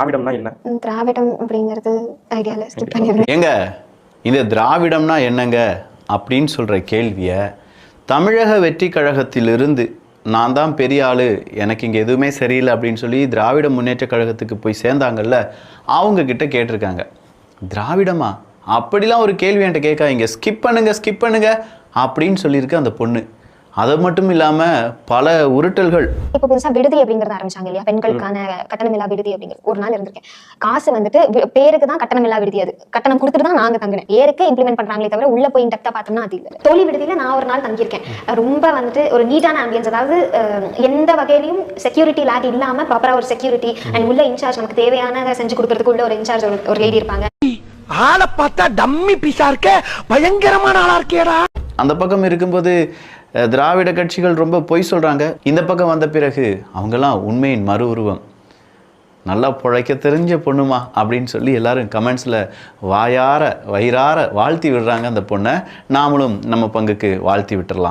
திராவிடம்னா என்ன? திராவிடம் அப்படிங்கிறது ஐடியால ஸ்கிப் பண்ணிடுறேன். ஏங்க இந்த திராவிடம்னா என்னங்க அப்படின்னு சொல்கிற கேள்வியை தமிழக வெற்றி கழகத்திலிருந்து நான் தான் பெரிய ஆள், எனக்கு இங்கே எதுவுமே சரியில்லை அப்படின்னு சொல்லி திராவிட முன்னேற்ற கழகத்துக்கு போய் சேர்ந்தாங்கல்ல, அவங்கக்கிட்ட கேட்டிருக்காங்க. திராவிடமா அப்படிலாம் ஒரு கேள்வி என்கிட்ட கேட்காதீங்க, ஸ்கிப் பண்ணுங்க அப்படின்னு சொல்லியிருக்கு அந்த பொண்ணு. அது மட்டும் இல்லாமல் பல உருட்டல்கள். இப்போ புதுசாக விடுதி அப்படிங்கிறது ஆரம்பிச்சாங்க இல்லையா, பெண்களுக்கான கட்டணமில்லா விடுதி அப்படிங்கிறது. ஒரு நாள் இருந்திருக்கேன். காசு வந்துட்டு பேருக்கு தான் கட்டணமில்லா விடுதி, அது கட்டணம் கொடுத்துட்டு தான் நாங்கள் தங்கினேன். பேருக்கு இம்ப்ளிமெண்ட் பண்ணுறாங்களே தவிர உள்ள போய் டெப்த்தாக பார்த்தோம்னா அது இல்லை. தோழி விடுதியில் நான் ஒரு நாள் தங்கியிருக்கேன். ரொம்ப வந்துட்டு ஒரு நீட்டான ஆம்பியன்ஸ், அதாவது எந்த வகையிலையும் செக்யூரிட்டி லேக் இல்லாமல் ப்ராப்பராக ஒரு செக்யூரிட்டி அண்ட் உள்ள இன்சார்ஜ் நமக்கு தேவையான செஞ்சு கொடுக்கறதுக்கு உள்ள ஒரு இன்சார்ஜ் ஒரு லேடி இருப்பாங்க. ஆளை பார்த்தா டம்மி பீஸா இருக்க, பயங்கரமான ஆளா இருக்கேடா. அந்த பக்கம் இருக்கும்போது திராவிட கட்சிகள் ரொம்ப பொய் சொல்கிறாங்க. இந்த பக்கம் வந்த பிறகு அவங்கெல்லாம் உண்மையின் மறு உருவம். நல்லா பிழைக்க தெரிஞ்ச பொண்ணுமா அப்படின்னு சொல்லி எல்லாரும் கமெண்ட்ஸில் வயிறார வாழ்த்தி விடுறாங்க அந்த பொண்ணை. நாமளும் நம்ம பங்குக்கு வாழ்த்தி விட்டுறலாம்.